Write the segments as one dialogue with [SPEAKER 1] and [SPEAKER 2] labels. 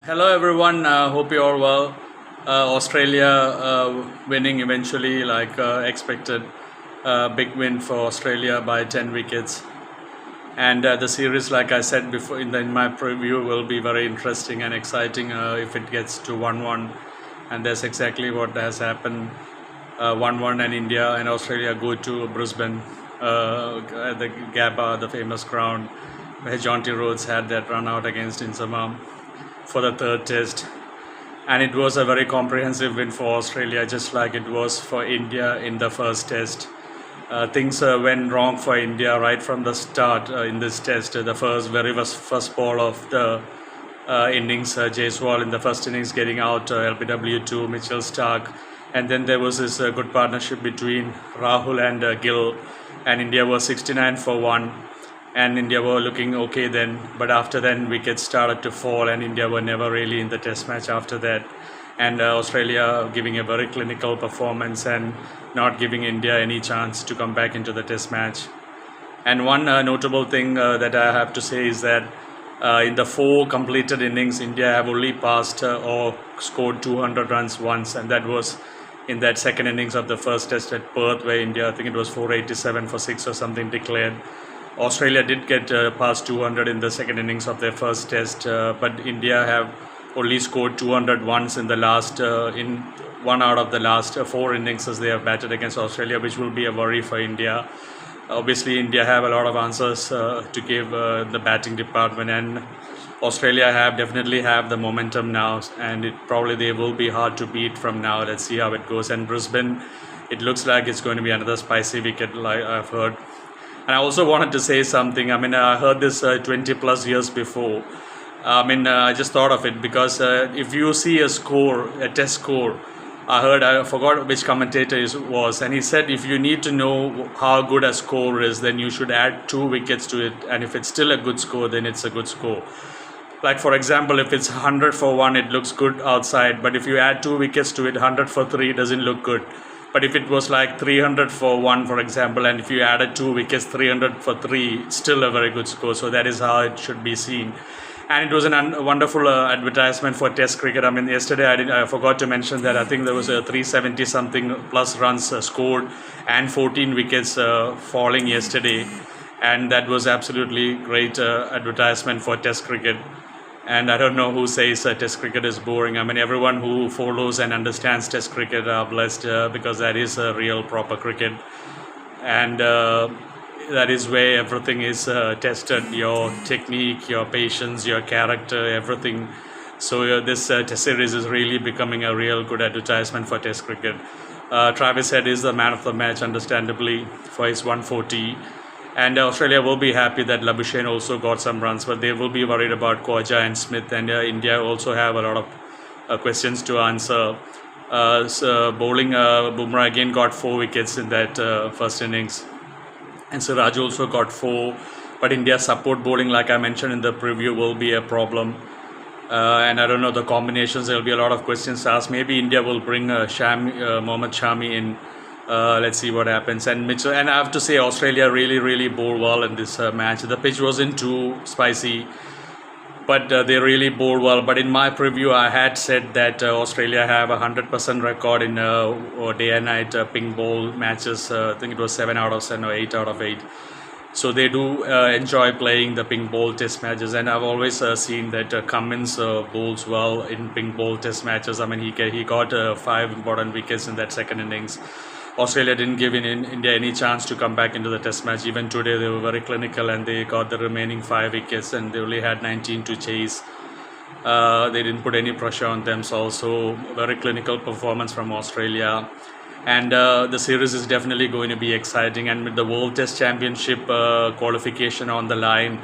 [SPEAKER 1] Hello everyone. Hope you're all well. Australia winning eventually, like expected. Big win for Australia by 10 wickets. And the series, like I said before in my preview, will be very interesting and exciting if it gets to 1-1. And that's exactly what has happened. 1-1, and India and Australia go to Brisbane, at the Gabba, the famous ground, where Jonty Rhodes had that run out against Inzamam for the third test. And it was a very comprehensive win for Australia, just like it was for India in the first test. Things went wrong for India right from the start in this test. The first ball of the innings, Jaiswal in the first innings getting out, LBW to Mitchell Stark, and then there was this good partnership between Rahul and Gill, and India was 69 for 1, and India were looking okay then, but after then wickets started to fall, and India were never really in the test match after that, and Australia giving a very clinical performance and not giving India any chance to come back into the test match. And one notable thing that I have to say is that in the 4 completed innings, India have only passed or scored 200 runs once, and that was in that second innings of the first test at Perth, where India, I think it was 487 for 6 or something declared. Australia did get past 200 in the second innings of their first test, but India have only scored 200 once in the last, in one out of the last 4 innings as they have batted against Australia, which will be a worry for India. Obviously, India have a lot of answers to give the batting department, and Australia definitely have the momentum now, and they will be hard to beat from now. Let's see how it goes. And Brisbane, it looks like it's going to be another spicy wicket, like I've heard. And I also wanted to say something. I mean, I heard this 20 plus years before. I just thought of it because if you see a test score, I forgot which commentator it was, and he said if you need to know how good a score is, then you should add 2 wickets to it, and if it's still a good score, then it's a good score. Like for example, if it's 100 for 1, it looks good outside, but if you add 2 wickets to it, 100 for 3 doesn't look good. But if it was like 300 for 1, for example, and if you added 2 wickets, 300 for 3, still a very good score. So that is how it should be seen. And it was a wonderful advertisement for Test cricket. I mean, yesterday I forgot to mention that I think there was a 370 something plus runs scored and 14 wickets falling yesterday, and that was absolutely great advertisement for Test cricket. And I don't know who says Test cricket is boring. I mean, everyone who follows and understands Test cricket are blessed because that is a real proper cricket, and that is where everything is tested, your technique, your patience, your character, everything. So this test series is really becoming a real good advertisement for Test cricket. Travis Head is the man of the match, understandably, for his 140. And Australia will be happy that Labuschagne also got some runs, but they will be worried about Khawaja and Smith, and India also have a lot of questions to answer. Bowling, Bumrah again got 4 wickets in that first innings, and Siraj also got 4. But India's support bowling, like I mentioned in the preview, will be a problem. And I don't know the combinations. There will be a lot of questions asked. Maybe India will bring Mohammad Shami in. Let's see what happens. And Mitchell, and I have to say, Australia really bowled well in this match. The pitch wasn't too spicy, but they really bowled well. But in my preview, I had said that Australia have a 100% record in day and night pink ball matches. I think it was 7 out of 7 or 8 out of 8. So they do enjoy playing the pink ball test matches, and I've always seen that Cummins bowls well in pink ball test matches. I mean, he got 5 important wickets in that second innings. Australia didn't give India any chance to come back into the test match. Even today, they were very clinical, and they got the remaining 5 wickets, and they only had 19 to chase. They didn't put any pressure on themselves. So very clinical performance from Australia. And the series is definitely going to be exciting. And with the World Test Championship qualification on the line,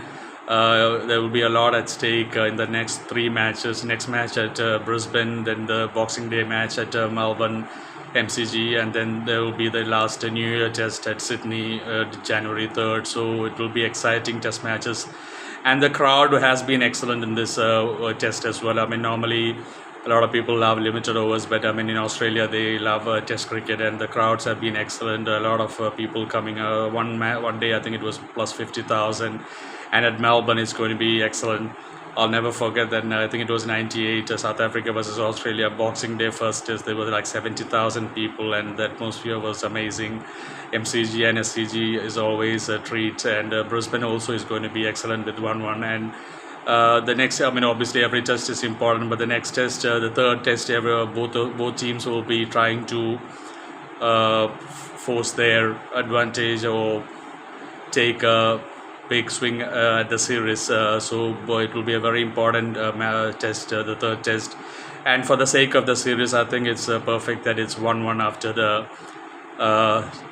[SPEAKER 1] there will be a lot at stake in the next 3 matches. Next match at Brisbane, then the Boxing Day match at Melbourne MCG, and then there will be the last New Year test at Sydney, January 3rd. So it will be exciting test matches, and the crowd has been excellent in this test as well. I mean, normally a lot of people love limited overs, but I mean, in Australia they love test cricket, and the crowds have been excellent. A lot of people coming. One day I think it was plus 50,000, and at Melbourne it's going to be excellent. I'll never forget that. I think it was '98, South Africa versus Australia, Boxing Day first test. There were like 70,000 people, and the atmosphere was amazing. MCG and SCG is always a treat, and Brisbane also is going to be excellent with 1-1. And the next, I mean, obviously every test is important, but the next test, the third test ever, both teams will be trying to force their advantage or take a big swing at the series. So it will be a very important test, the third test. And for the sake of the series, I think it's perfect that it's 1-1 after the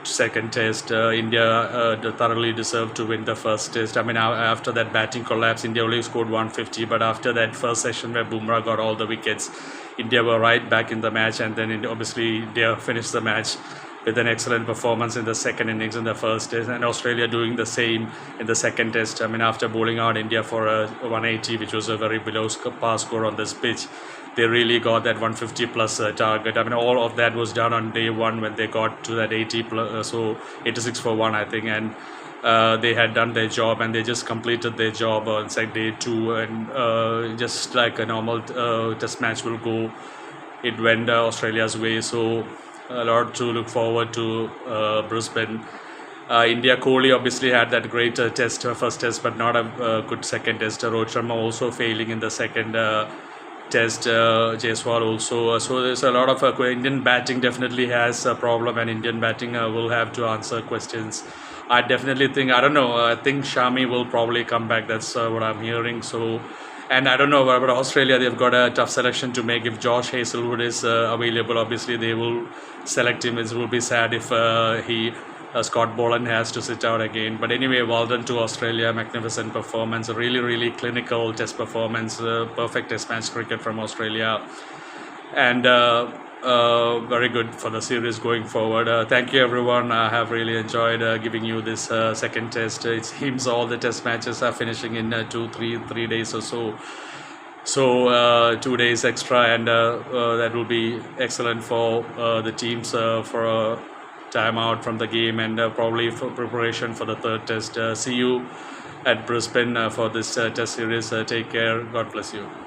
[SPEAKER 1] second test. India thoroughly deserved to win the first test. I mean, after that batting collapse, India only scored 150, but after that first session where Bumrah got all the wickets, India were right back in the match, and then obviously India finished the match with an excellent performance in the second innings in the first test, and Australia doing the same in the second test. I mean, after bowling out India for a 180, which was a very below par score on this pitch, they really got that 150 plus target. I mean, all of that was done on day one when they got to that 80 plus, so 86 for one, I think, and they had done their job, and they just completed their job on day two, and just like a normal test match will go, it went Australia's way. So a lot to look forward to Brisbane. India, Kohli obviously had that great first test, but not a good second test. Rohit Sharma also failing in the second test. Jaiswal also. So there's a lot of Indian batting definitely has a problem, and Indian batting will have to answer questions. I definitely think, I don't know, I think Shami will probably come back. That's what I'm hearing. So, and I don't know about Australia. They've got a tough selection to make. If Josh Hazlewood is available, obviously they will select him. It will be sad if Scott Boland has to sit out again. But anyway, well done to Australia. Magnificent performance. A really, really clinical test performance. Perfect test match cricket from Australia. And very good for the series going forward. Thank you, everyone. I have really enjoyed giving you this second test. It seems all the test matches are finishing in 3 days or so. So 2 days extra, and that will be excellent for the teams for a time out from the game, and probably for preparation for the third test. See you at Brisbane for this test series. Take care. God bless you.